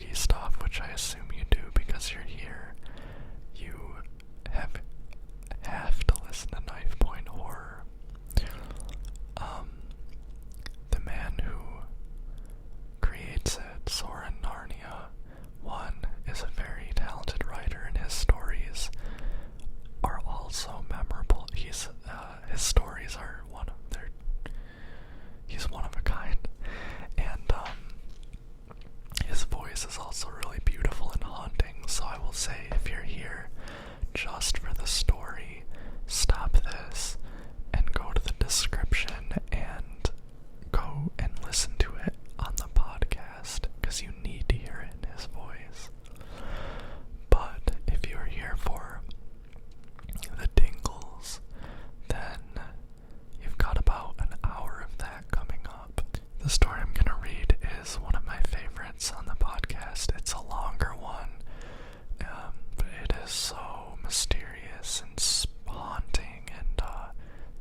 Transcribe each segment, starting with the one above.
spooky stuff, which I assume you do because you're here, you have to listen to Knifepoint Horror. The man who creates it, Soren Narnia, one, is a very talented writer, and his stories are also memorable. His stories are he's one of a kind, and his voice is also really beautiful and haunting. So I will say, if you're here just for the story, stop this and go to the description and go and listen to it on the podcast, because you need to hear it in his voice. But if you're here for the tingles, then you've got about an hour of that coming up. The story I'm gonna read is one of my favorites on the podcast. It's a longer one, but it is so mysterious and haunting, and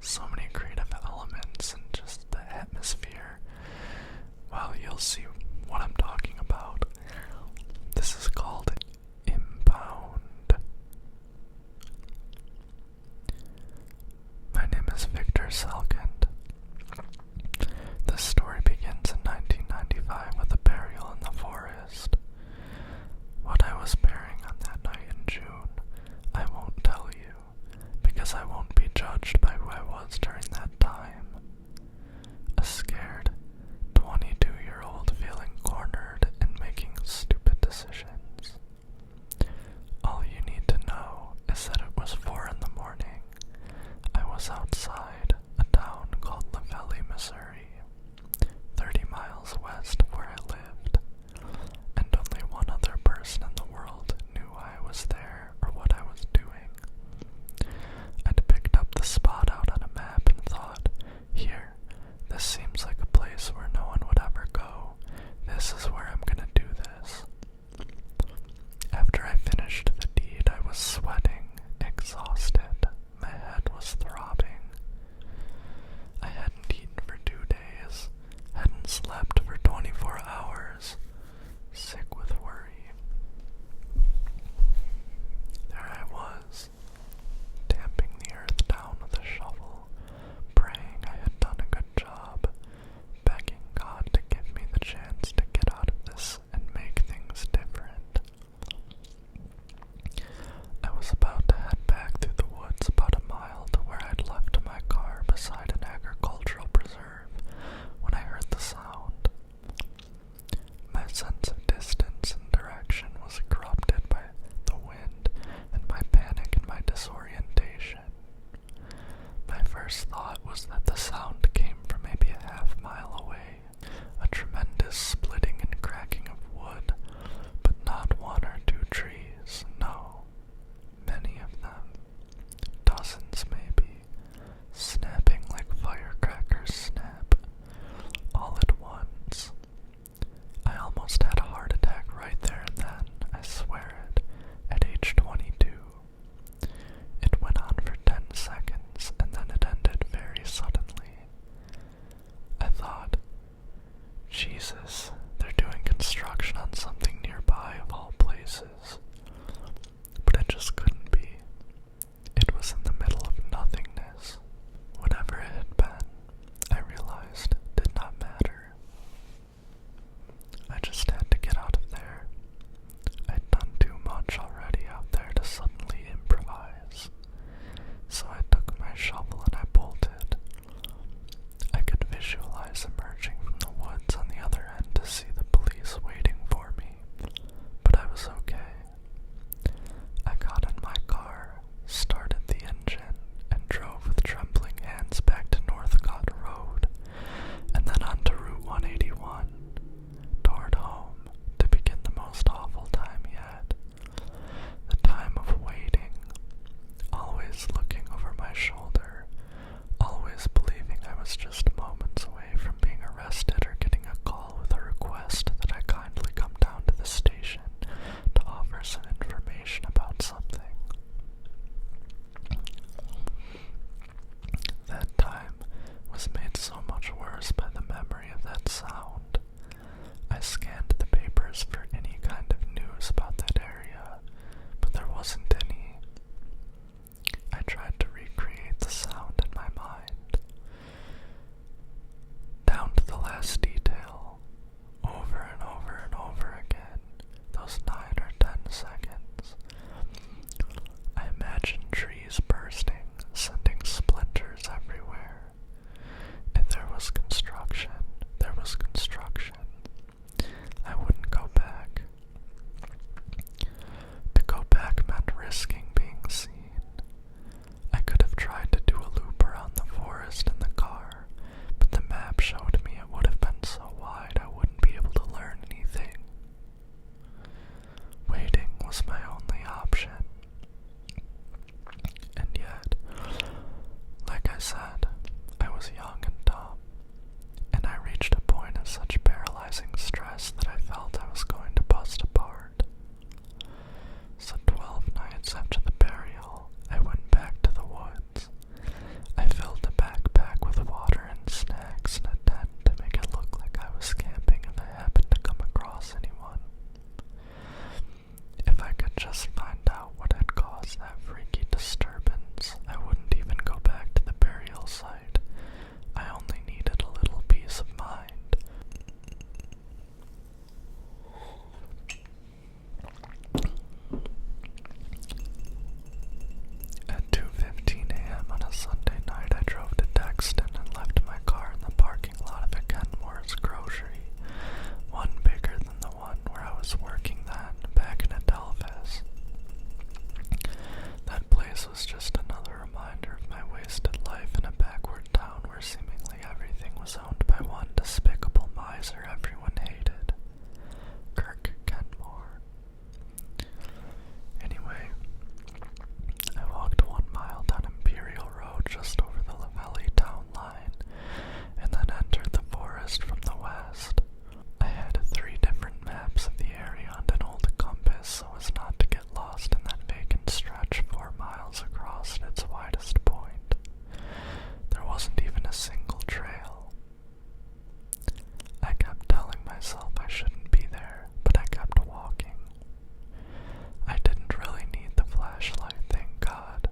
so many creative elements, and just the atmosphere. Well, you'll see what I'm talking about. This is called Impound. My name is Victor Selkind. The story begins in 1995 with a burial in the forest. What I was burying on that night in June, I won't tell you, because I won't be judged by who I was during that time. A scared 22-year-old feeling cornered and making stupid decisions. All you need to know is that it was 4 in the morning. I was outside a town called LaValle, Missouri, 30 miles west of where I lived, and only one other person in the world knew I was there or what I was doing. I'd picked up the spot out on a map and thought, here, this seems like a place where no one would ever go. This is where I'm gonna do this. After I finished the deed, I was sweating, exhausted. My head was throbbing. I hadn't eaten for 2 days, hadn't slept for 24 hours, sick with worry. There I was, tamping the earth down with a shovel, praying I had done a good job, begging God to give me the chance to get out of this and make things different. I was about to head back through the woods about a mile to where I'd left my car beside an agricultural preserve when I heard the sound. My sense of distance and direction was corrupted by the wind and my panic and my disorientation. My first thought was that the sound came from maybe a half-mile away, a tremendous splitting and cracking of wood, but not 1 or 2 trees, no. Many of them, dozens maybe, snapping like firecrackers snap, all at once. I almost had a heart attack right there and then, I swear it, at age 22. It went on for 10 seconds, and then it ended very suddenly. I thought, Jesus, they're doing construction on something nearby of all places. But it just couldn't be. It was in the middle of nothingness. Whatever it had been, I realized, did not matter. I just had to get out of there. I'd done too much already out there to suddenly improvise. So I took my shovel and I bolted. I could visualize emerging from the woods on the other end to see the police waiting for me, but I was okay. I got in my car, started the engine, and drove with trembling hands back to Northcott Road, and then onto Route 181, toward home, to begin the most awful time yet. The time of waiting, always looking over my shoulder, always believing I was just moments away from being arrested or getting a call with a request that I kindly come down to the station to offer some information about something. That time was made so much worse by the memory of that sound. I scanned the papers for any kind news about that area, but there wasn't any. I tried to recreate the sound in my mind, down to the last detail, over and over and over again, those 9 or 10 seconds. I imagined trees bursting, sending splinters everywhere. If there was construction, there was construction. I wouldn't go back. To go back meant risking being seen. I could have tried to do a loop around the forest in the car, but the map showed me it would have been so wide I wouldn't be able to learn anything. Waiting was my only option. And yet, like I said, I was young and dumb, and I reached a point of such paralyzing stress that I felt I was going to bust apart. So 12 nights after the burial, I went back to the woods. I filled a backpack with water and snacks and a tent to make it look like I was camping if I happened to come across anyone. If I could just find out what had caused that freaky disturbance, I wouldn't even go back to the burial site. I only needed a little peace of mind. At 2:15 a.m. on a Sunday night, I drove to Dexton and left my car in the parking lot of a Kenmore's grocery, one bigger than the one where I was working then, back in Adelphis. That place was just another reminder of my wasted life in a backward town where seemingly everything was owned by one despicable miser everyone hated, Kirk Kenmore. Anyway, I walked 1 mile down Imperial Road just over the Lavelli town line, and then entered the forest from the west. I had 3 different maps of the area and an old compass so as not to get lost in that vacant stretch 4 miles across at its widest point. There wasn't even a single trail. I kept telling myself I shouldn't be there, but I kept walking. I didn't really need the flashlight, thank God.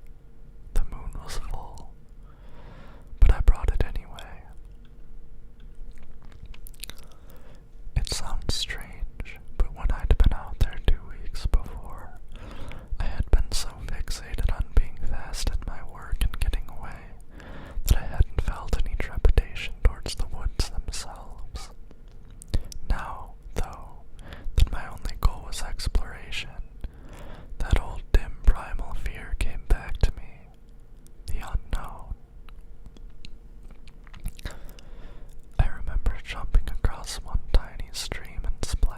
The moon was full, but I brought it anyway. It sounds strange, but when I'd been out there 2 weeks before, I had been so fixated on being fast at my work and getting away that I hadn't felt any trepidation towards the woods themselves. Now, though, that my only goal was exploration, that old dim primal fear came back to me, the unknown. I remember jumping across one tiny stream and splashing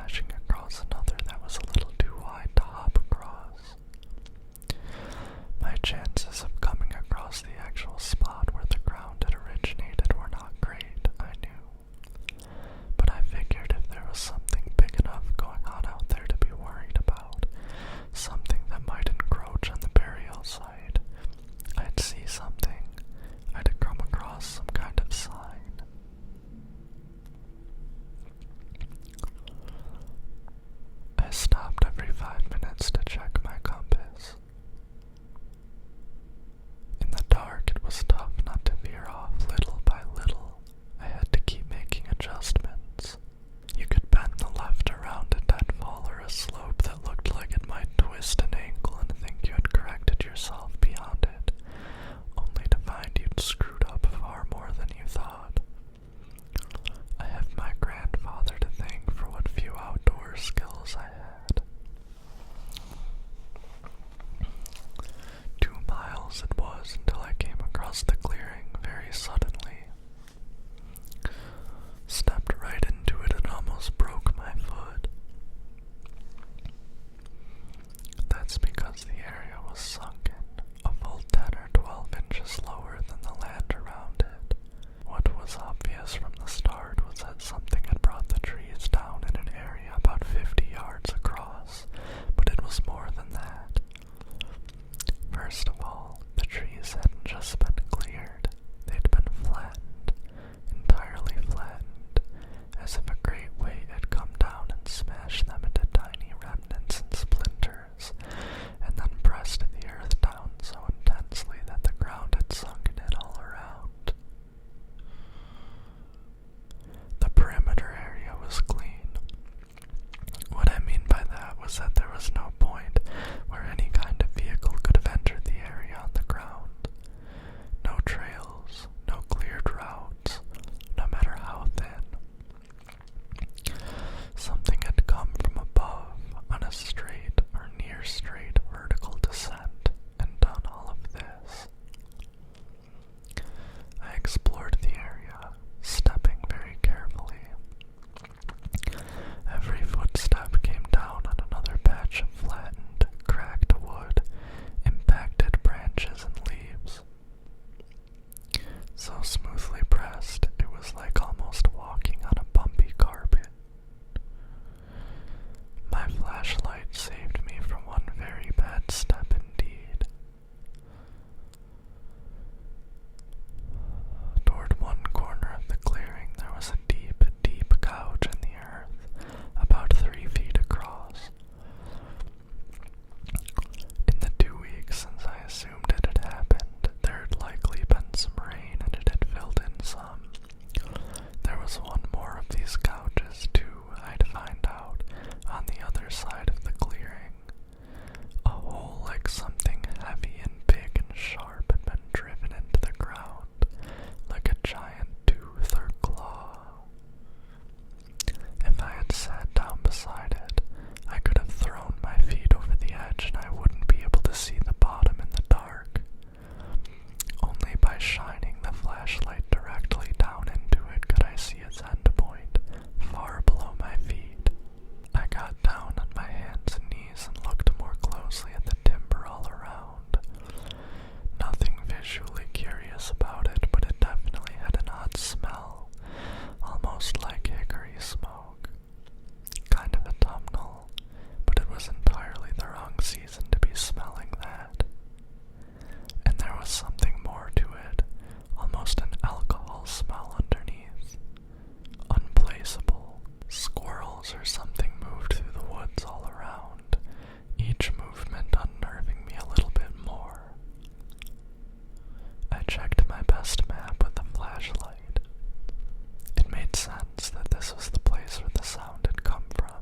this was the place where the sound had come from.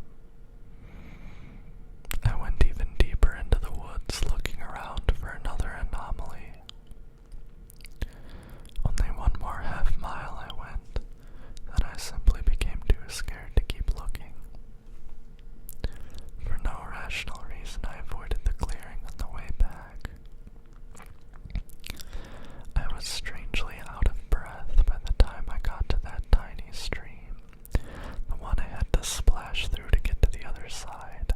I went even deeper into the woods, looking around for another anomaly. Only one more half-mile I went, then I simply became too scared to keep looking. For no rational reason, I avoided the clearing on the way back. I was strangely out of breath by the time I got to that tiny stream, the one I had to splash through to get to the other side.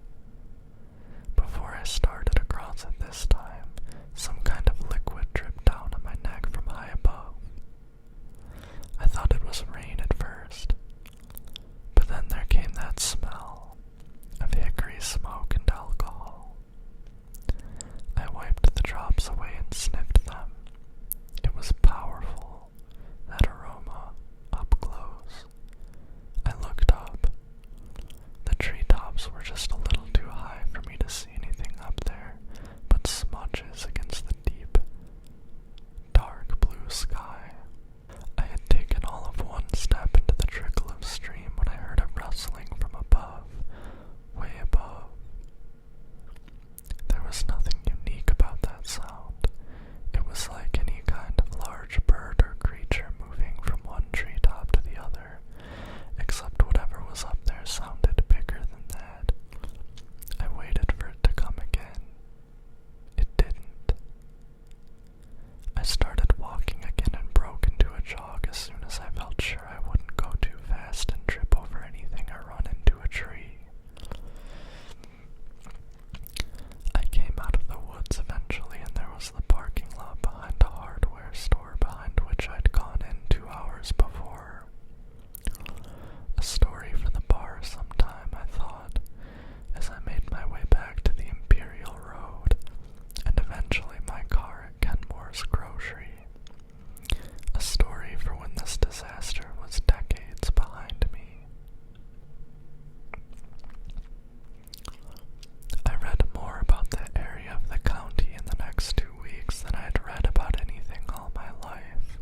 Before I started across it this time, some kind of liquid dripped down on my neck from high above. I thought it was rain at first, but then there came that smell of hickory smoke and alcohol. I wiped the drops away and sniffed them. It was powerful, that aroma, up close. I looked up. The treetops were just a little too high for me to see anything up there, but smudges against the deep, dark blue sky. I had taken all of one step into the trickle of stream when I heard a rustling from above, way above. There was nothing unique about that sound. It was like any kind of large bird or creature moving from one treetop to the other, except whatever was up there sounded bigger than that. I waited for it to come again. It didn't. I started walking again and broke into a jog as soon as I felt sure I wouldn't go too fast and trip over anything or run into a tree. I came out of the woods eventually, and there was the parking lot behind a hardware store behind which I'd gone in 2 hours before. A story for the bar sometime, I thought, as I made my way back to the Imperial Road, and eventually my car at Kenmore's Grocery. A story for when this disaster was decades behind me. I read more about the area of the county in the next 2 weeks than I had read about anything all my life,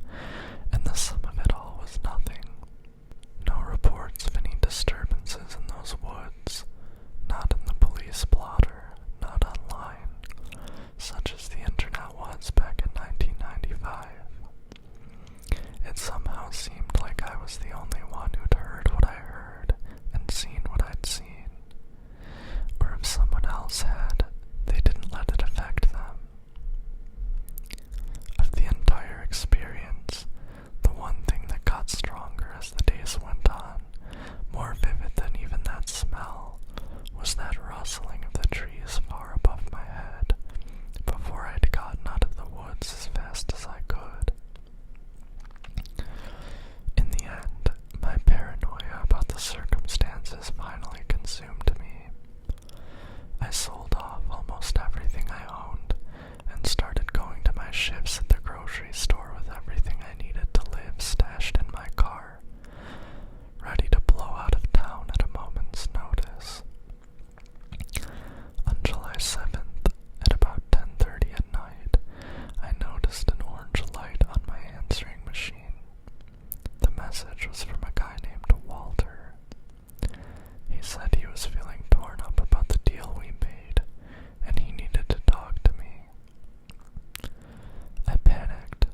and the sum of it all was nothing. No reports of any disturbances in those woods, not in the police blotter, not online, such as the internet was back in 1995. It somehow seemed like I was the only one who'd heard what I heard and seen what I'd seen. Or if someone else had, they didn't let it affect them. Of the entire experience, the one thing that got stronger as the days went on, more vivid than even that smell, was that rustling of the trees far above my head, before I'd gotten out of the woods as fast as I could. In the end, my paranoia about the circumstances finally consumed me. I sold off almost everything I owned and started going to my shifts at the grocery store with everything I needed to live stashed in my car, ready to blow out of town at a moment's notice. On July 7th, at about 10:30 at night, I noticed an orange light on my answering machine. The message was from a guy named Walter. He said he was feeling torn up about the deal we made, and he needed to talk to me. I panicked.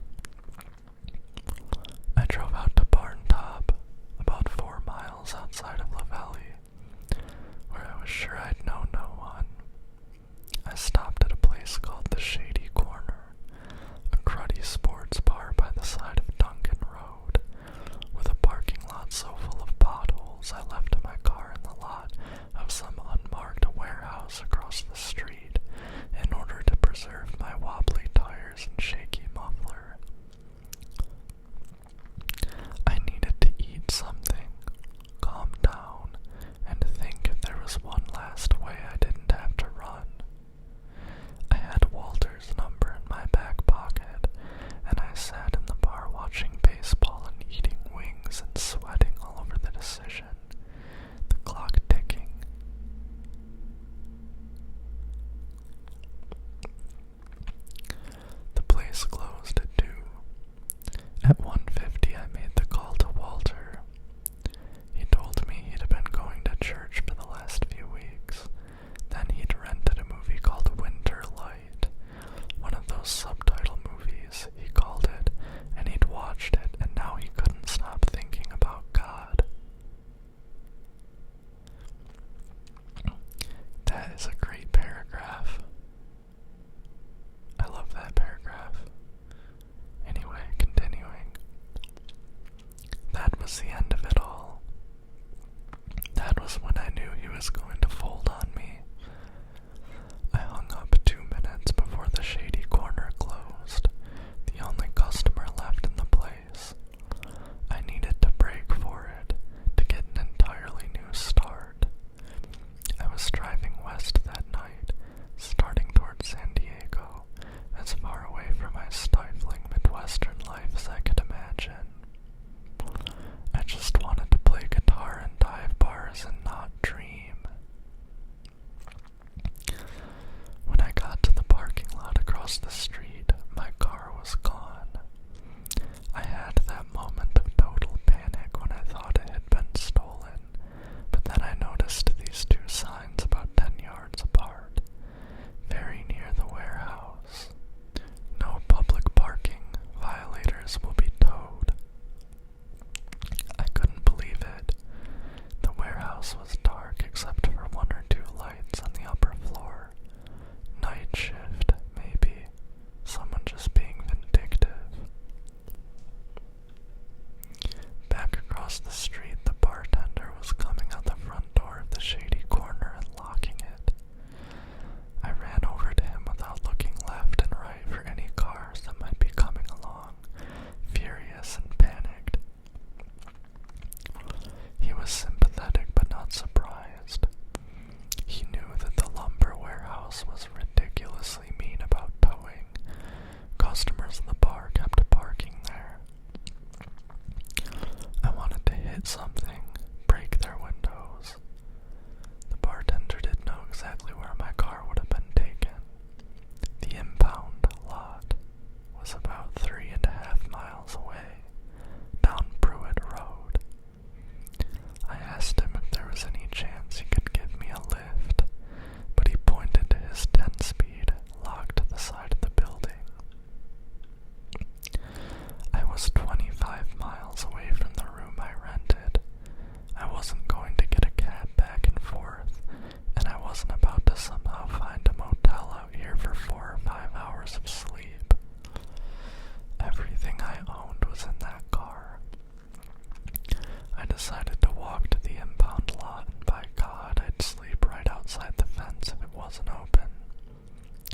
decided to walk to the impound lot, and by God, I'd sleep right outside the fence if it wasn't open,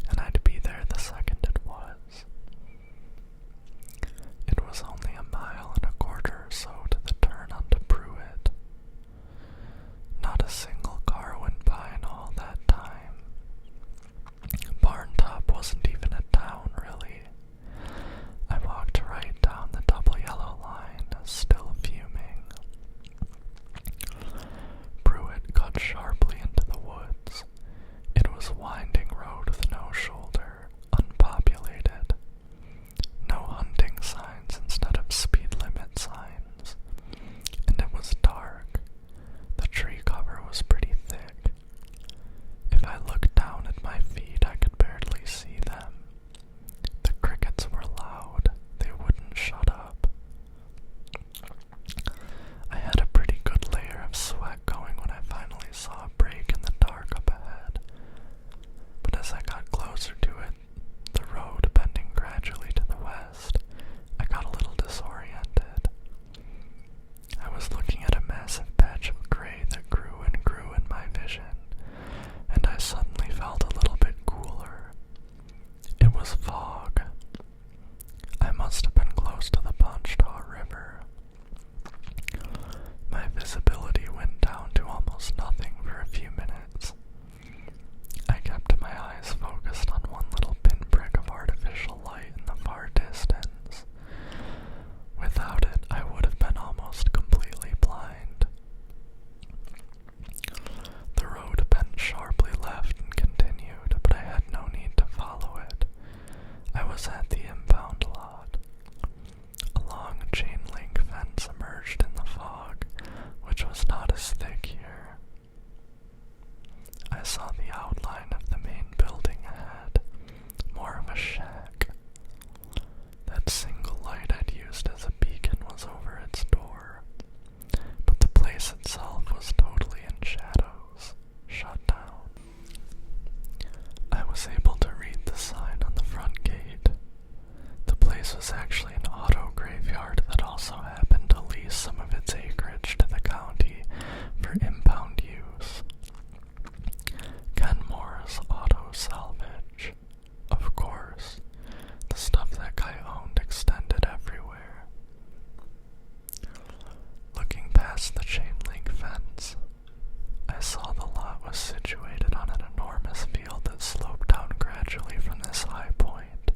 and I'd be there the second it was. It was only a mile and a quarter or so to the turn onto Pruitt. Not a single car went by in all that time. Barntop wasn't even a town, really. I walked right down the double yellow line, still fuming. Pruitt cut sharply into the woods. It was a winding road with no shoulder, unpopulated. No hunting signs instead of speed limit signs. And it was dark. The tree cover was pretty thick. If I looked down at my feet, I could barely see them. The crickets were loud. They wouldn't shut up. I had a pretty good layer of sweat going when I finally saw a break in the dark up ahead. But as I got closer to it, the road bending gradually to the west, I got a little disoriented. I was looking at a massive patch of gray that grew and grew in my vision, and I suddenly felt a little bit cooler. It was fog. I must have been close to the Ponchtaw River. My visibility went down to almost nothing for a few minutes. I kept my eyes focused on one little pinprick of artificial light in the far distance. Without it, I would have been almost completely blind. The road bent sharply left and continued, but I had no need to follow it. I was at the impound lot. A long chain link fence emerged in the fog, which was not as thick here. I saw the outline of the main building ahead, more of a shack. That single light I'd used as a beacon was over its door, but the place itself was totally in shadows, shut down. I was able to read the sign on the front gate. The place was actually an auto graveyard that also happened to lease some of its acreage to the county for impound use. Kenmore's Auto Salvage. Of course, the stuff that guy owned extended everywhere. Looking past the chain link fence, I saw the lot was situated on an enormous field that sloped down gradually from this high point.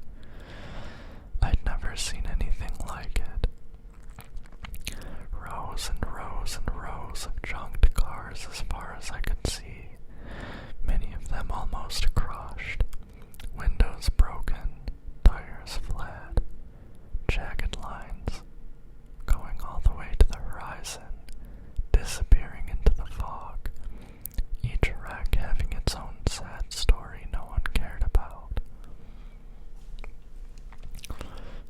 I'd never seen anything like it. Rows and rows and rows of junked cars as far as I could see, many of them almost crushed, windows broken, tires flat, jagged lines, going all the way to the horizon, disappearing into the fog, each wreck having its own sad story no one cared about.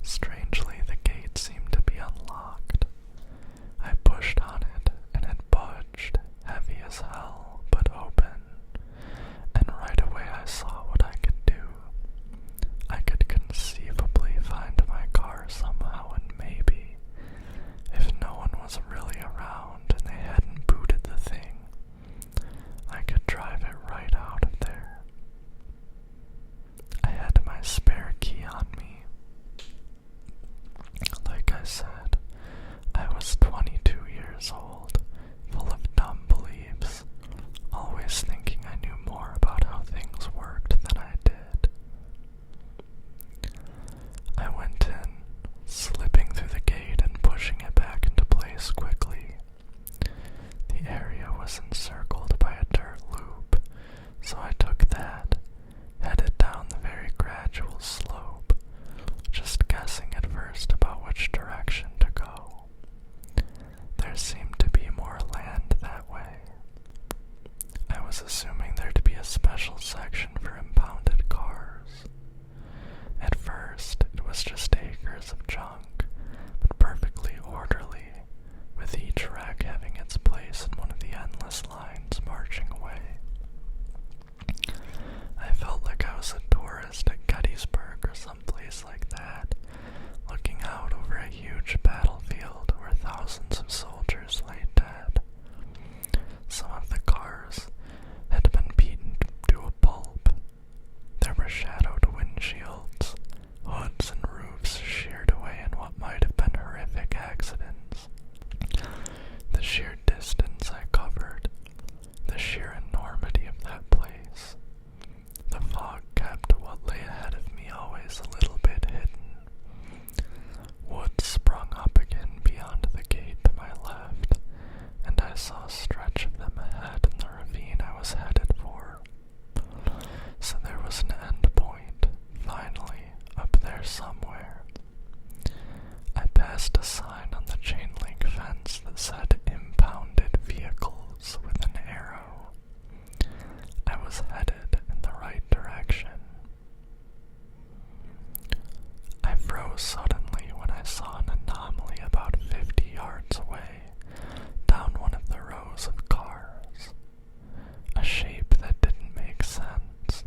Strangely, the gate seemed to be unlocked. I pushed on it, and it budged, heavy as hell, but open. And right away I saw what I could do. I could conceivably find my car somehow, and maybe, if no one was really around and they hadn't booted the thing, I could drive it right out of there. I had my spare key on me. Like I said, I was 22 years old, full of dumb beliefs, always thinking I knew more about how things worked than I did. I went in, slipping through the gate and pushing it back into place quickly. The area was encircled by a dirt loop, so I took that, headed down the very gradual slope, just guessing at first about which direction to go. There seemed to be more land that way. I was assuming there to be a special section for impounded cars. At first, it was just acres of junk, but perfectly orderly, with each wreck having its place in one of the endless lines marching away. I felt like I was a tourist at Gettysburg or someplace like that, looking out over a huge battlefield where thousands of soldiers laid the sheer enormity of that place. The fog kept what lay ahead of me always a little bit hidden. Woods sprung up again beyond the gate to my left, and I saw a stretch of them ahead in the ravine I was headed for. So there was an end point, finally, up there somewhere. I passed a sign on the chain link fence that said impounded vehicles with an arrow. I was headed in the right direction. I froze suddenly when I saw an anomaly about 50 yards away, down one of the rows of cars. A shape that didn't make sense.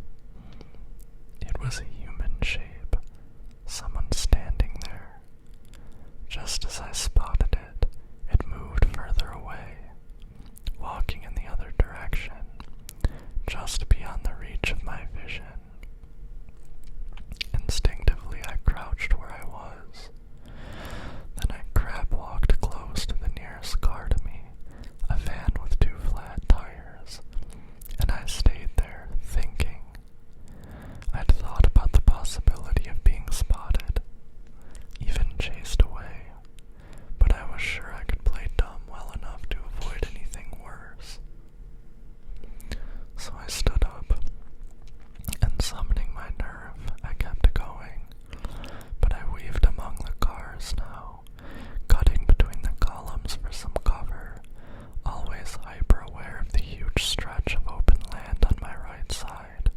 It was a human shape, someone standing there. Just as I spotted it, it moved further away, walking in the other direction, just beyond the reach of my vision. Instinctively, I crouched where I was. Then I crab-walked close to the nearest car to me, a van with 2 flat tires, and I stayed there, thinking. I'd thought about the possibility of being spotted, even chased away, but I was sure I could play dumb well enough to avoid anything worse. So I stood up, and summoning my nerve, I kept going, but I weaved among the cars now, cutting between the columns for some cover, always hyper-aware of the huge stretch of open land on my right side,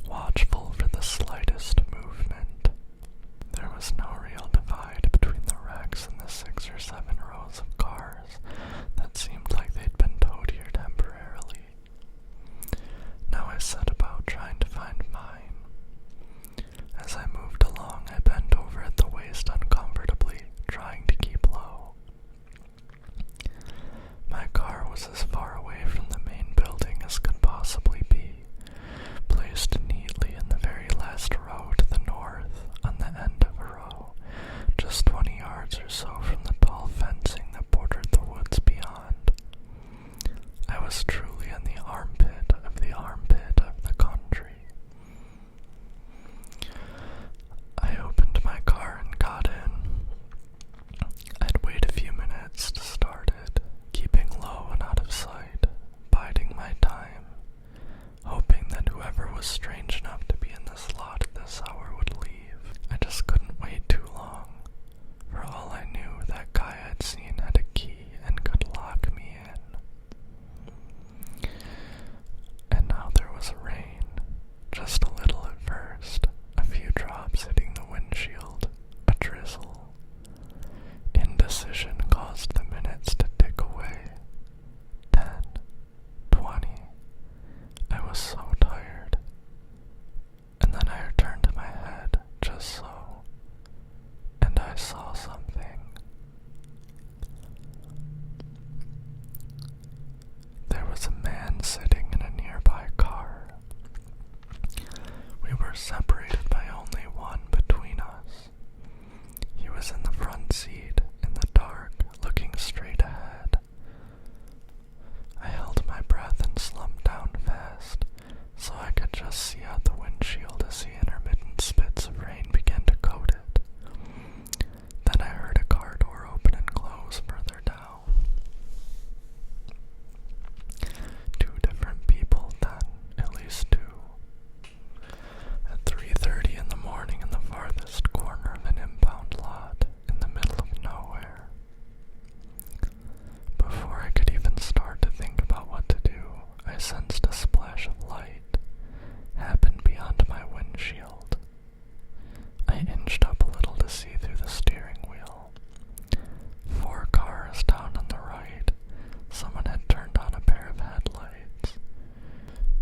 watchful for the slightest movement. There was no real divide between the wrecks and the 6 or 7 rows of cars that seemed like they'd been towed here temporarily. Now I set about trying to find mine. As I moved along, I bent over at the waist uncomfortably, trying to keep low. My car was as far away from the main building as could possibly be, placed neatly in the very last row to the north, on the end of a row, just 20 yards or so from the tall fencing that bordered the woods beyond. I was truly in the armpit of the country. I opened my car and got in. I'd wait a few minutes to start it, keeping low and out of sight, biding my time, hoping that whoever was strange enough to be in this lot at this hour would leave. I just couldn't wait too long. For all I knew, that guy I'd seen had a key and could lock me in. And now there was rain, just a little at first, a few drops hitting the windshield, a drizzle. Indecision caused the minutes to tick away. 10, 20. I was so tired. And then I turned my head, just so, and I saw something. There was a man sitting in a nearby car. We were separated by only one between us. He was in the front seat, in the dark, looking straight ahead. I held my breath and slumped down fast, so I could just see out the windshield as the intermittent spits of rain began to coat it. Then I heard a car door open and close further down. 2 different people then, at least 2. At 3:30 in the morning in the farthest corner of an impound lot in the middle of nowhere. Before I could even start to think about what to do, I sensed a splash of light happen beyond my windshield. I inched up a little to see through the steering wheel. 4 cars down on the right, someone had turned on a pair of headlights.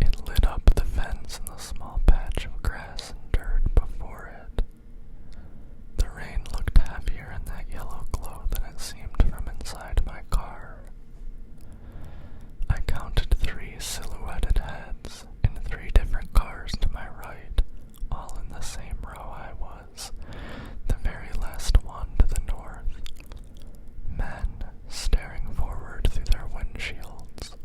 It lit up the fence and the small patch of grass and dirt before it. The rain looked heavier in that yellow glow than it seemed from inside my car. I counted 3 silhouetted heads in 3 different cars to my right, all in the same row I was, the very last one to the north. Men staring forward through their windshields.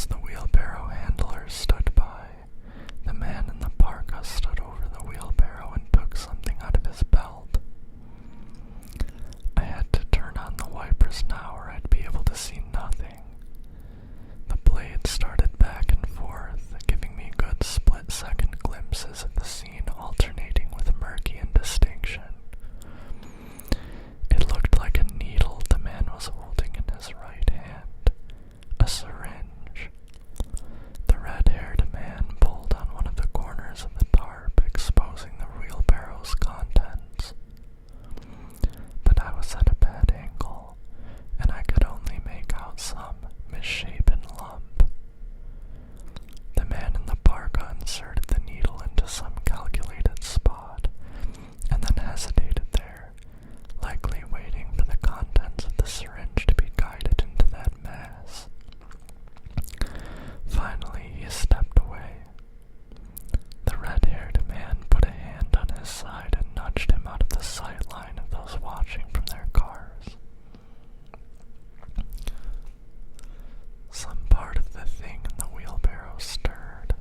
As the wheelbarrow handler stood by, the man in the parka stood over the wheelbarrow and took something out of his belt. I had to turn on the wipers now or I'd be able to see nothing. The blade started back and forth, giving me good split-second glimpses of the scene alternating with murky indistinction. It looked like a needle the man was holding in his right hand, a syringe. The red-haired man pulled on one of the corners of the tarp, exposing the wheelbarrow's contents. But I was at a bad angle, and I could only make out some misshapen lump. The man in the parka inserted the needle into some calculated spot, and then hesitated there, likely waiting for the contents of the syringe to be guided into that mass. Finally, he stepped away. The red-haired man put a hand on his side and nudged him out of the sight line of those watching from their cars. Some part of the thing in the wheelbarrow stirred.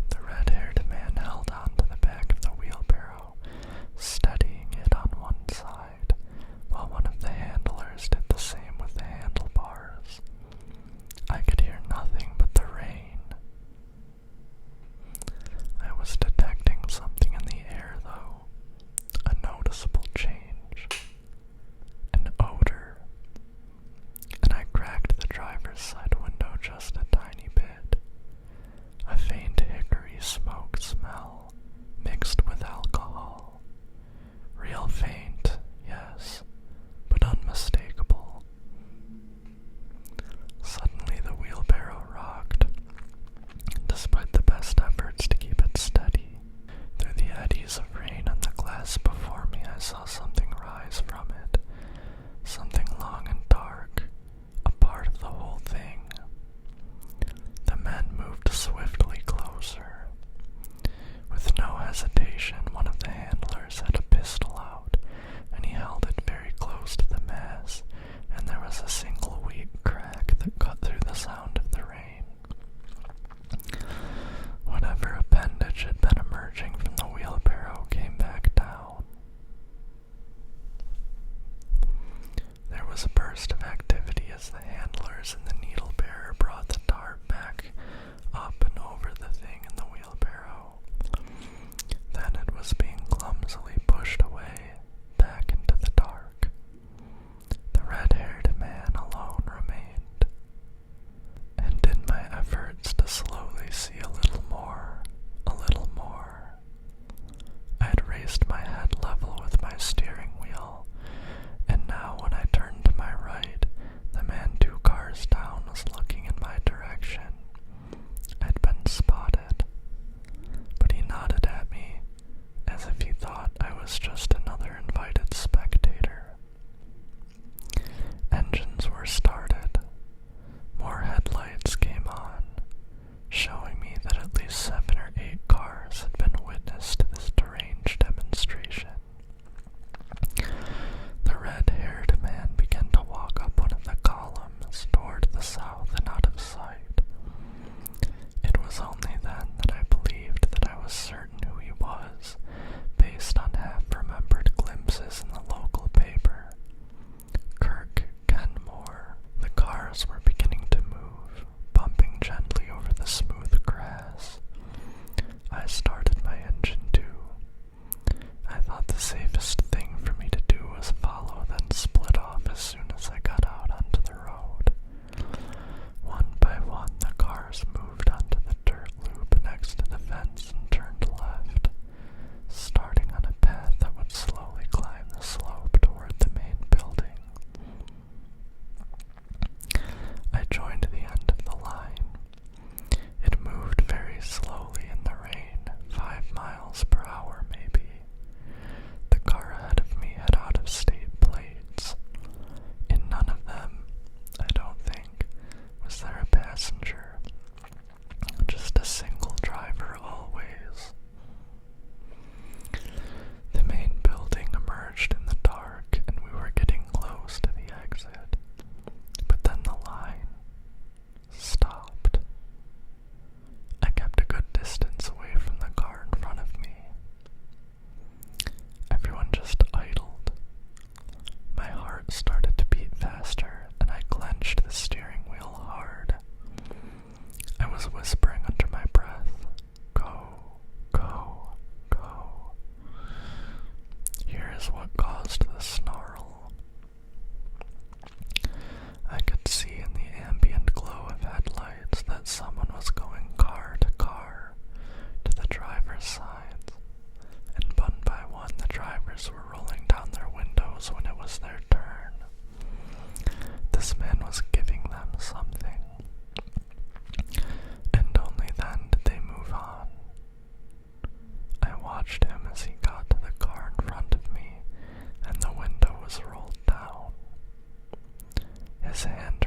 The red-haired man held on to the back of the wheelbarrow, steadying it on one side, while one of the handlers did the same with the handlebars. I could hear nothing but the rain. I was detecting something in the air, though, a noticeable change, an odor, and I cracked the driver's side window just a tiny bit. A faint hickory smoke smell, mixed with alcohol. Real faint, yes, but unmistakable. Suddenly the wheelbarrow rocked, despite the best efforts to keep it steady. Through the eddies of rain on the glass before me, I saw something rise from it, something long and dark, a part of the whole thing. The men moved swiftly closer. With no hesitation, one of the handlers had a pistol out, and he held it very close to the mass, and there was a single weak crack that cut through the sound of the rain. Whatever appendage had been emerging from the wheelbarrow came back down. There was a burst of activity as the handlers and the needle bearer brought the tarp back up and over the thing in the wheelbarrow. Then it was being clumsily pushed away, back into the dark. The red-haired man alone remained, and in my efforts to slowly see a little more, I had raised my head level with my steering wheel, and now when I turned to my right, the man 2 cars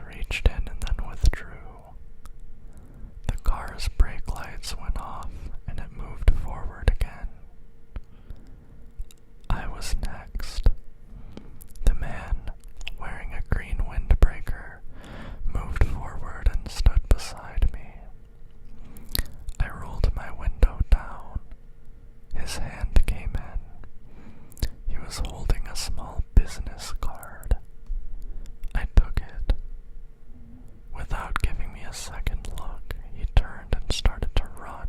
reached in and then withdrew. The car's brake lights went off and it moved forward again. I was next. The man, wearing a green windbreaker, moved forward and stood beside me. I rolled my window down. His hand came in. He was holding a small business card. I took it. Without giving me a second look, he turned and started to run.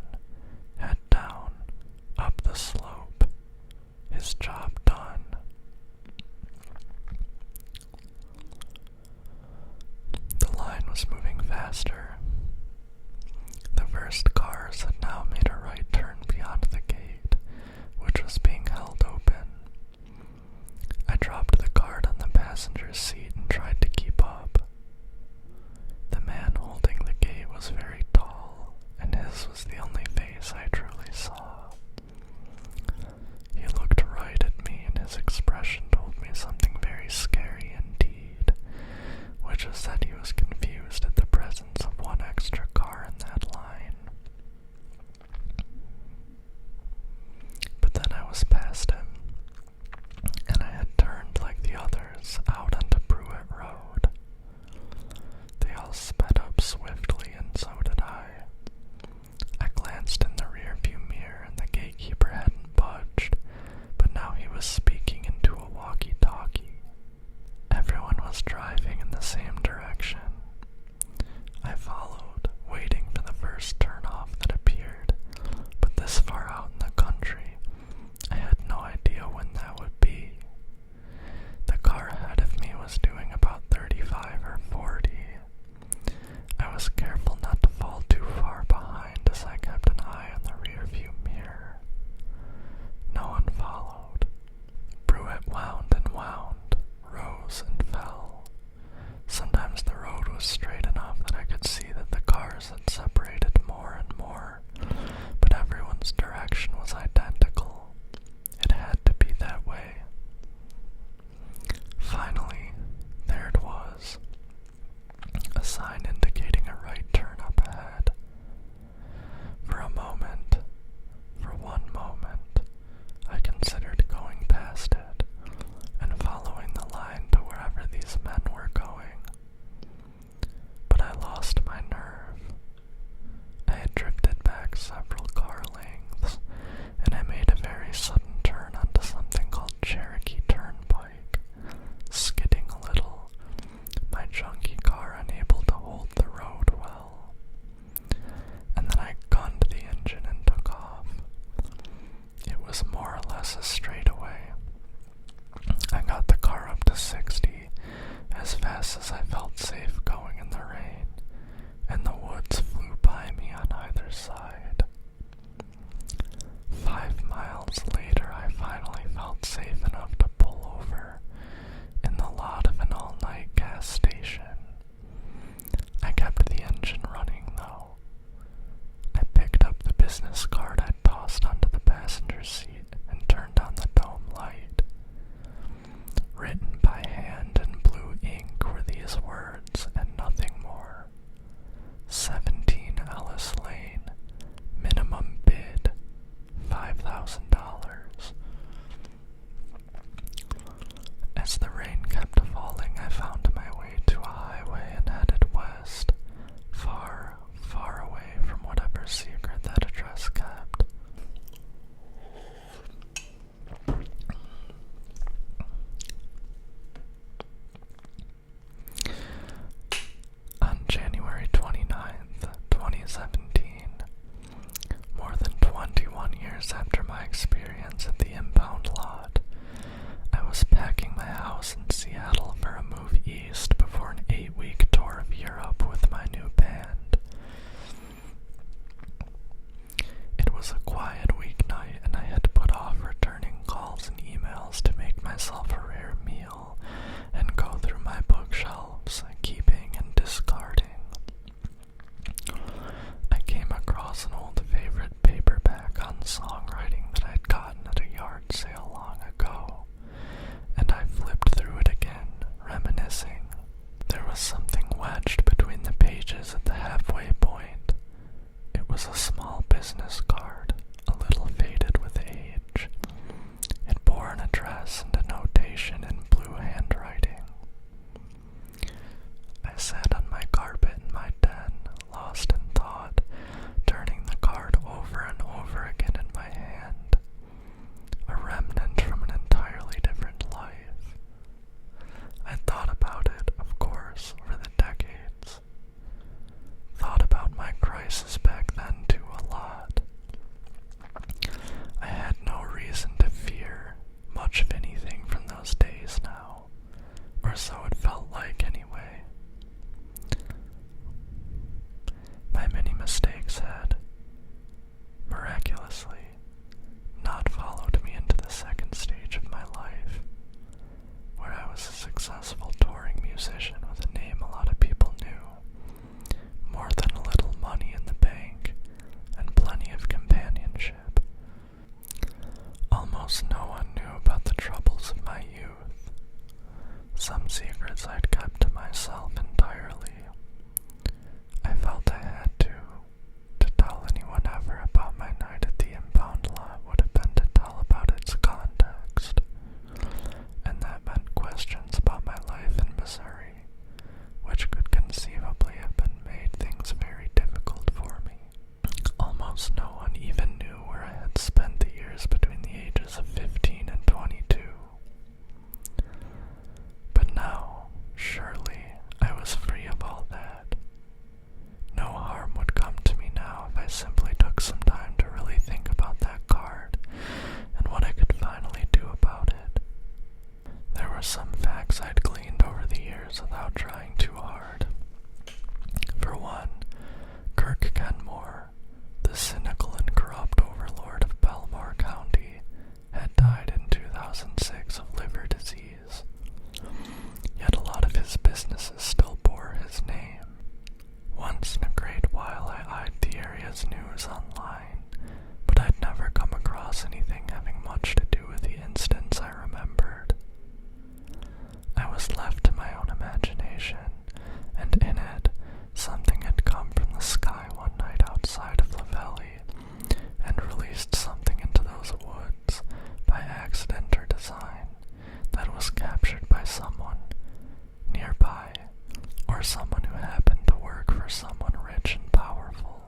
happened to work for someone rich and powerful.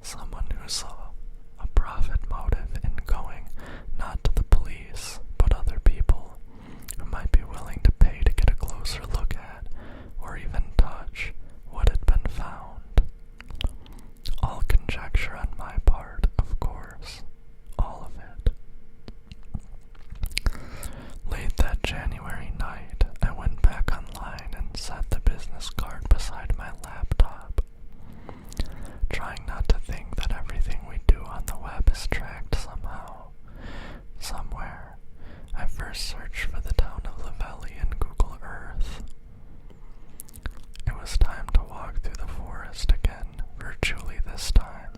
Someone who saw a profit motive in going not to the police, but other people who might be willing to pay to get a closer look at, or even touch, what had been found. All conjecture on my part, of course. All of it. Late that January night, I went back online and set the business card beside my laptop, trying not to think that everything we do on the web is tracked somehow, somewhere. I first searched for the town of Lavelli in Google Earth. It was time to walk through the forest again, virtually this time.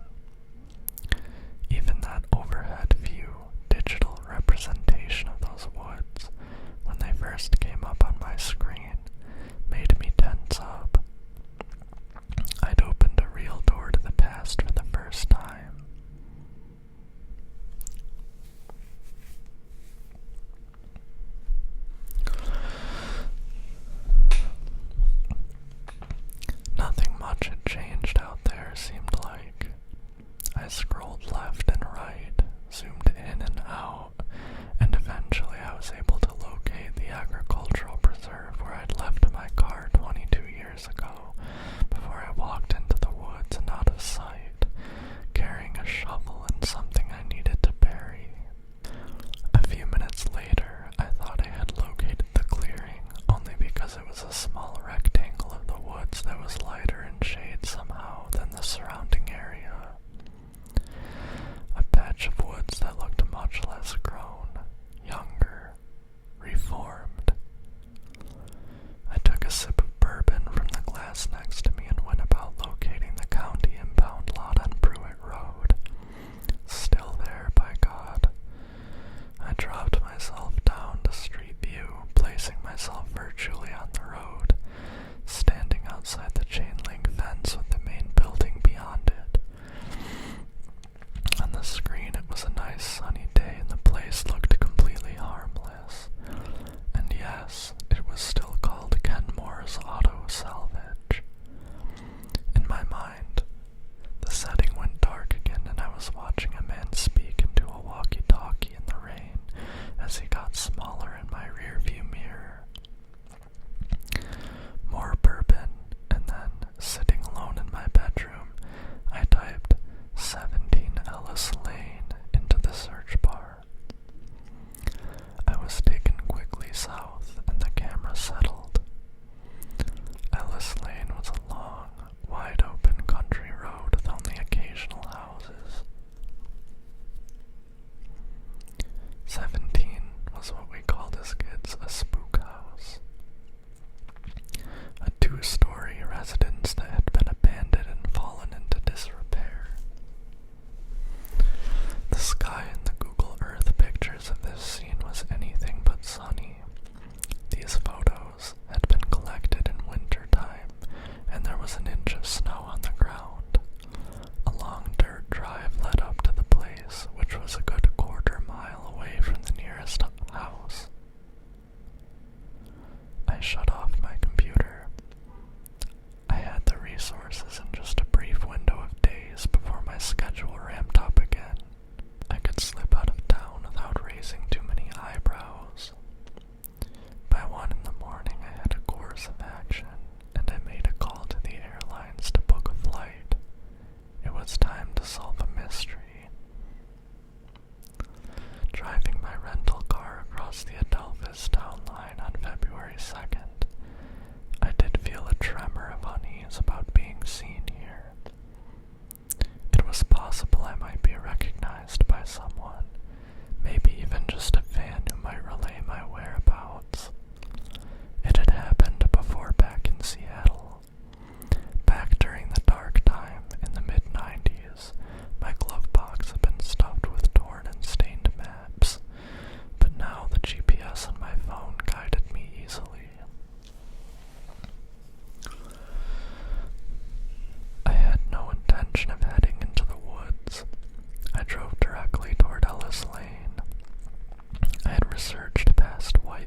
Even that overhead view, digital representation of those woods, when they first came up on my screen, made me tense up. I'd opened a real door to the past for the first time. Nothing much had changed out there, seemed like. I scrolled left and right, zoomed in and out, and eventually I was able to locate the agricultural preserve where I'd left my car 22 years ago, before I walked into the woods and out of sight, carrying a shovel and something I needed to bury. A few minutes later, I thought I had located the clearing, only because it was a small rectangle of the woods that was lighter in shade somehow than the surrounding area. A patch of woods that looked much less grown, younger, reformed. I took a sip of bourbon from the glass next to me and went about locating the county impound lot on Pruitt Road. Still there, by God. I dropped myself down to street view, placing myself virtually on the road, standing outside the chain-link fence with the main building beyond it. On the screen it was a nice sunny day and the place looked completely harmless. And yes, it was still called Kenmore's Auto Salvage. In my mind, the setting went dark again and I was watching a man speak into a walkie-talkie in the rain as he got smaller in my rear-view mirror. More bourbon, and then, sitting alone in my bedroom, I typed 17 Ellis Lane into the search bar. I was taken quickly south and the camera settled. Ellis Lane was a long, wide-open country road with only occasional houses. 17 was what we called as kids a spook house. A 2-story residence that had been abandoned and fallen into disrepair. The sky in the Google Earth pictures of this scene was anything but sunny. These photos had been collected in winter time, and there was an inch of snow on the ground. A long dirt drive led up to the place, which was a good quarter-mile away from the nearest house. I shut off my computer. I had the resources in just a brief window of days before my schedule ramped up again. I could slip out of town without raising too many eyebrows. By 1 in the morning I had a course of action, and I made a call to the airlines to book a flight. It was time to solve a mystery. Driving my rental car across the Adelphis town line on February 2nd, I did feel a tremor of unease about being seen here. It was possible I might be recognized by someone, maybe even just a fan who might relay my whereabouts. It had happened before back in Seattle. Back during the dark time in the mid-90s, my glove box had been stuffed with torn and stained maps, but now the GPS on my phone guided me easily. I had no intention of heading into the woods. I drove directly toward Ellis Lane. I had researched past white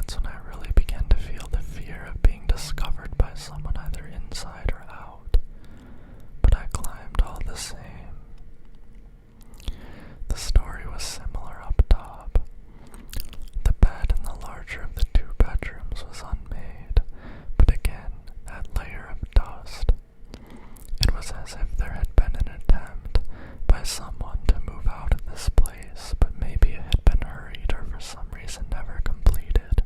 That's when I really began to feel the fear of being discovered by someone either inside or out. But I climbed all the same. The story was similar up top. The bed in the larger of the two bedrooms was unmade, but again, that layer of dust. It was as if there had been an attempt by someone to move out of this place, but maybe it had been hurried or for some reason never completed.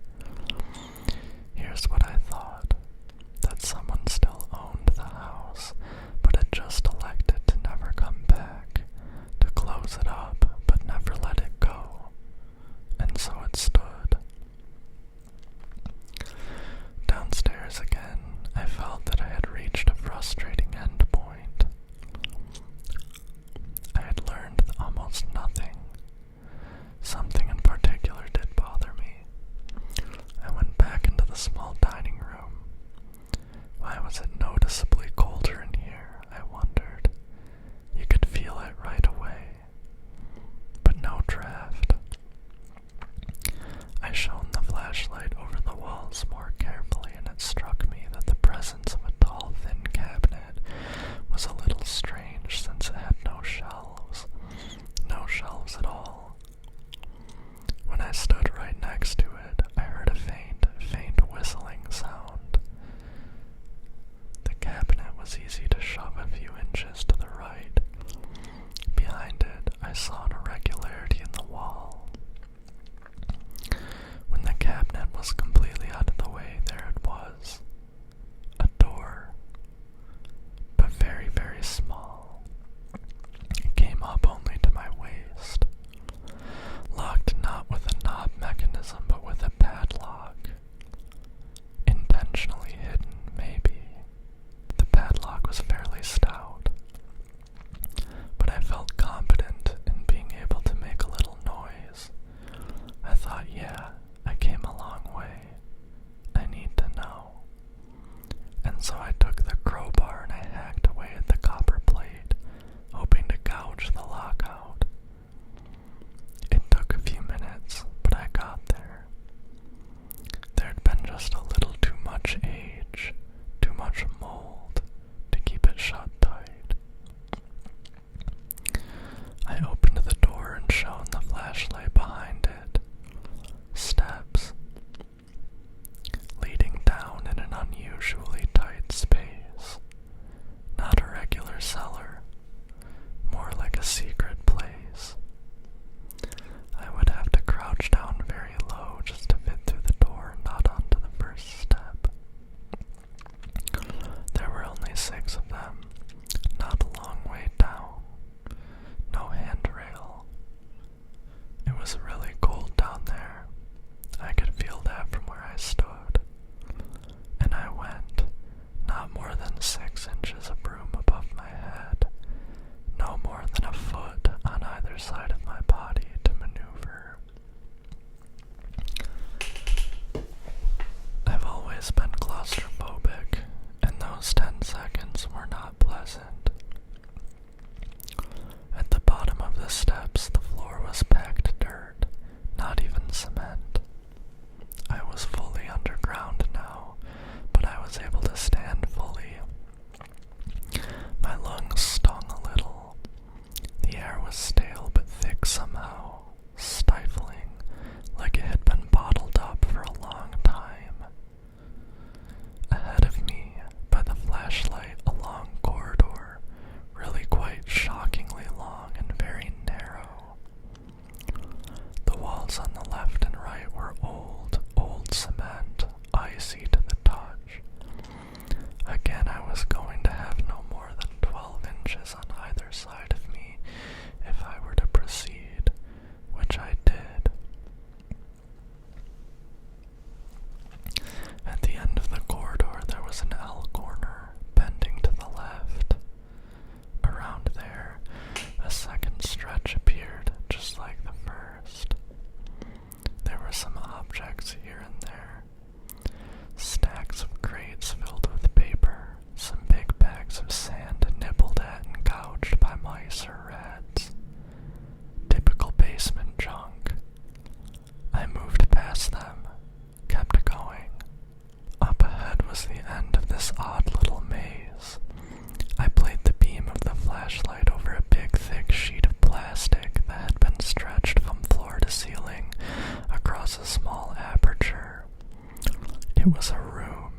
It was a room.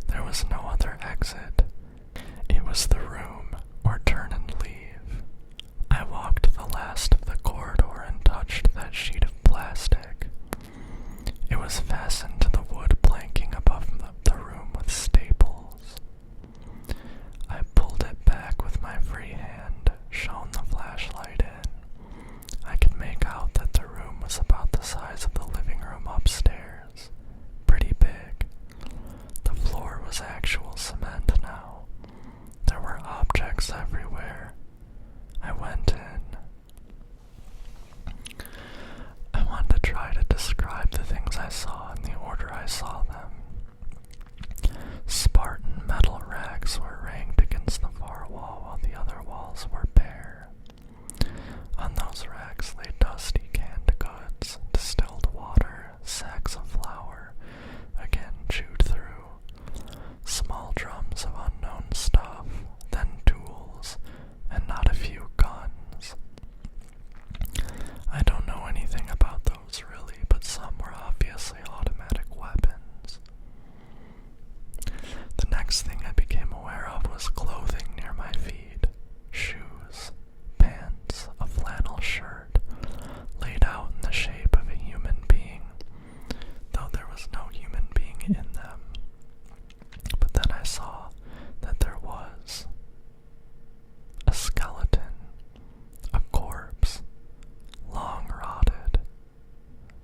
There was no other exit. It was the room, or turn and leave. I walked the last of the corridor and touched that sheet of plastic. It was fastened to the wood planking above the room with staples. I pulled it back with my free hand, shone the flashlight in. I could make out that the room was about the size of the living room upstairs. Pretty big. The floor was actual cement now. There were objects everywhere. I went in. I wanted to try to describe the things I saw in the order I saw them. Spartan metal racks were ranked against the far wall while the other walls were bare. On those racks lay dusty canned goods, distilled water, sacks of flour, again chewed through, small drums of unknown stuff, then tools, and not a few guns. I don't know anything about those really, but some were obviously automatic weapons. The next thing I became aware of was clothing near my feet, shoes, pants, a flannel shirt, laid out in the shape of a human being, though there was no human being in them. But then I saw that there was a skeleton, a corpse, long rotted.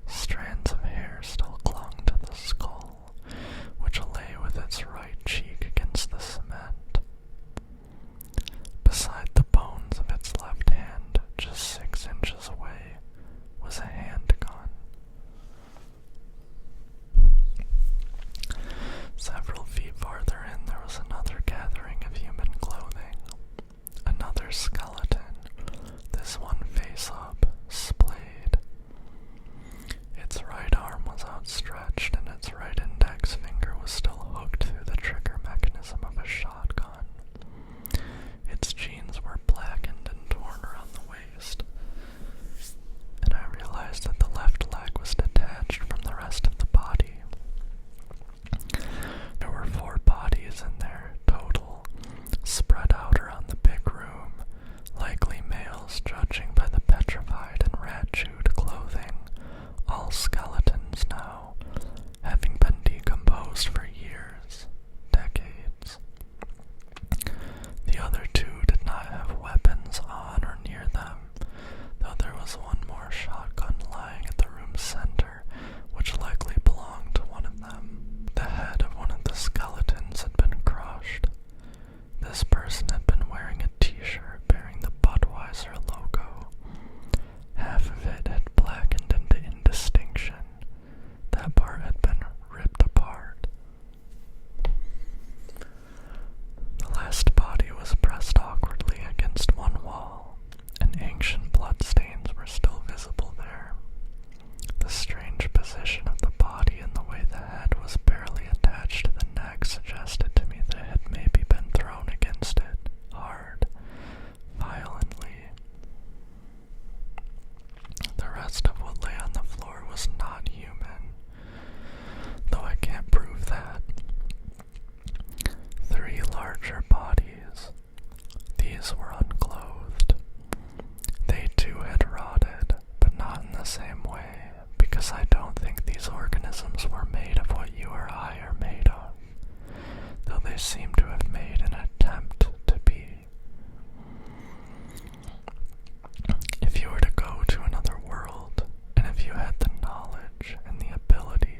Strands of hair still clung to the skull, which lay with its right cheek against the cement. Beside the bones of its left hand, just 6 inches away, was a handgun. Several feet farther in, there was another gathering of human clothing. Another skeleton, this one face up, splayed. Its right arm was outstretched, and its right index finger was still hooked through the trigger mechanism of a shotgun. Its jeans were blackened and torn around the waist, and I realized that the left leg was detached from the rest of the body. There were 4 bodies in there, total, spread out around the big room, likely males judging by the petrified and rat-chewed clothing, all skeletons now, having been decomposed for years, decades. The other 2 did not have weapons on or near them, though there was one more shotgun lying at the room's center, which likely belonged to one of them. The head of one of the skeletons had been crushed. This person had been wearing a t-shirt bearing the Budweiser logo. Half of it had blackened into indistinction. That part had been ripped apart. The last body was pressed awkwardly against one wall, and ancient bloodstains were still visible there. The strange position of the body and the way the head was barely attached to the neck suggested to me that it had maybe been thrown against it, hard, violently. The rest of what lay on the floor was not human, though I can't prove that. 3 larger bodies. These were unclothed. They too had rotted, but not in the same way, because I don't think these organisms were made of what you or I are made of, though they seem to have made an attempt to be. If you were to go to another world, and if you had the knowledge and the ability,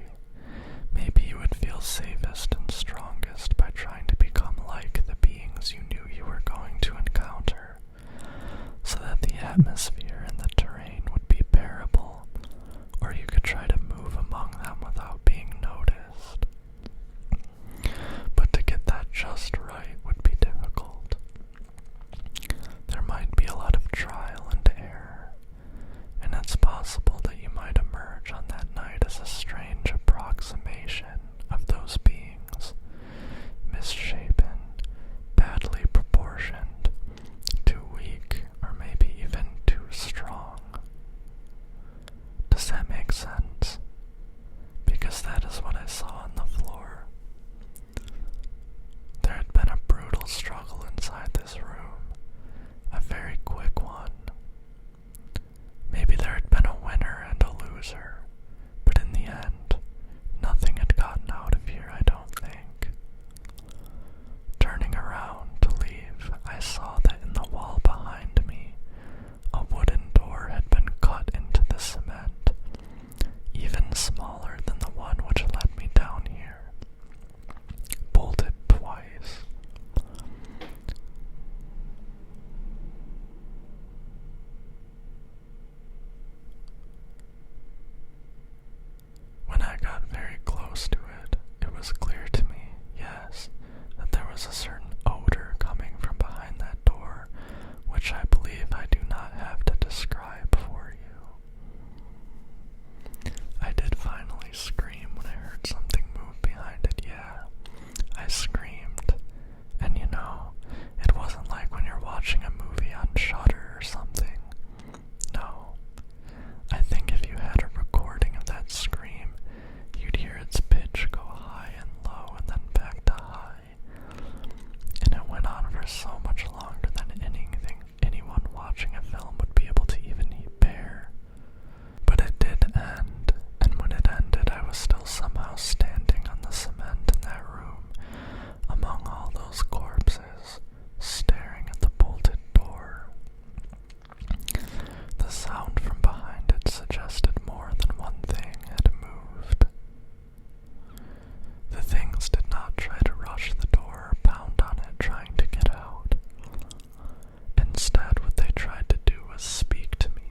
maybe you would feel safest and strongest by trying to become like the beings you knew you were going to encounter, so that the atmosphere and the terrain would be bearable, or you could try to move among them without being noticed. But to get that just right would be difficult. There might be a lot of trial and error, and it's possible that you might emerge on that night as a strange approximation of those beings, misshapen, badly proportioned, too weak, or maybe even too strong. Does that make sense? Because that is what I saw on the floor. struggle inside this room, a very quick one. Maybe there had been a winner and a loser, but in the end, nothing had gotten out of here, I don't think. Turning around to leave, I saw that in the wall behind me, a wooden door had been cut into the cement, even smaller than the one which led me down here, bolted twice. When I got very close to it, it was clear to me, yes, that there was a certain odor coming from behind that door, which I believe I do not have to describe for you. I did finally scream when I heard something move behind it, yeah. I screamed, and you know, it wasn't like when you're watching a movie on Shudder or something. No. I think if you had a recording of that scream, you'd hear its pitch go high and low and then back to high. And it went on for so much longer than anyone watching a film would be able to even bear. But it did end, and when it ended, I was still somehow standing on the cement in that room, among all those corpses, staring at the bolted door. The sound from behind it suggested more than one thing had moved. The things did not try to rush the door or pound on it trying to get out. Instead, what they tried to do was speak to me.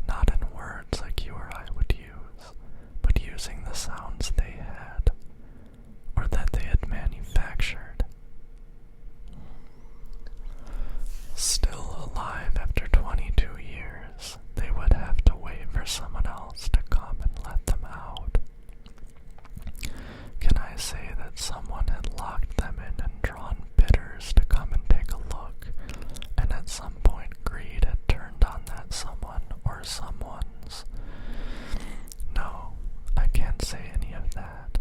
Not in words like you or I would use, but using the sounds they had, or that they had manufactured. Still alive after 22 years, they would have to wait for someone else to come and let them out. Can I say that someone had locked them in and drawn bidders to come and take a look, and at some point greed had turned on that someone or someone's? No, I can't say any of that.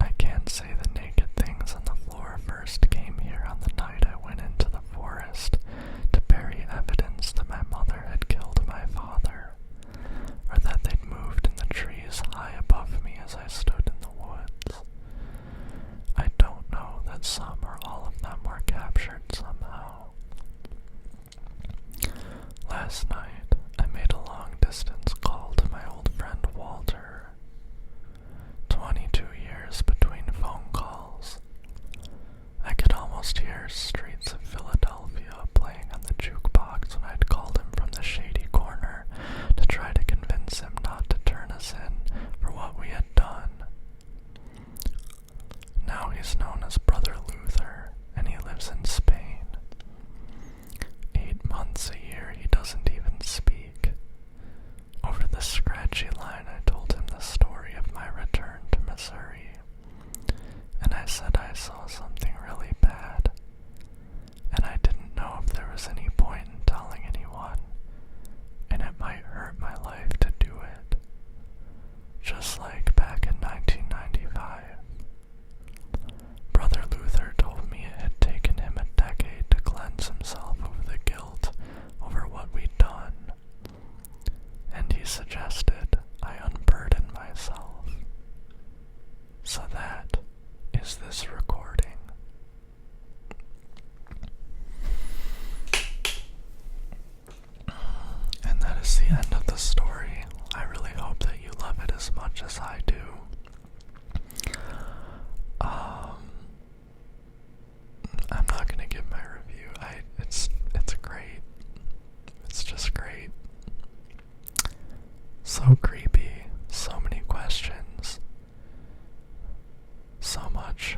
I can't say the naked things on the floor first came here on the night I went into the forest to bury evidence that my mother had killed my father, or that they'd moved in the trees high above me as I stood in the woods. I don't know that some or all of them were captured somehow. Last night, I made a long-distance call to my old friend Walter. 22 years between phone calls. I could almost hear Streets of Philadelphia playing on the jukebox when I'd called him from the shady corner to try to convince him not to turn us in for what we had done. Now he's known as Brother Luther, and he lives in Spain. 8 months a year he doesn't even speak. Over the scratchy line I told him the story of my return to Missouri, and I said I saw something really bad, and I didn't know if there was any point in telling anyone, and it might hurt my life to do it, just like back in 1995. Brother Luther told me it had taken him a decade to cleanse himself over the guilt over what we'd done, and he suggested I unburden myself. So that is this recording. And that is the end of the story. I really hope that you love it as much as I do. I'm not gonna give my review. It's great. It's just great. So creepy. So many questions. So much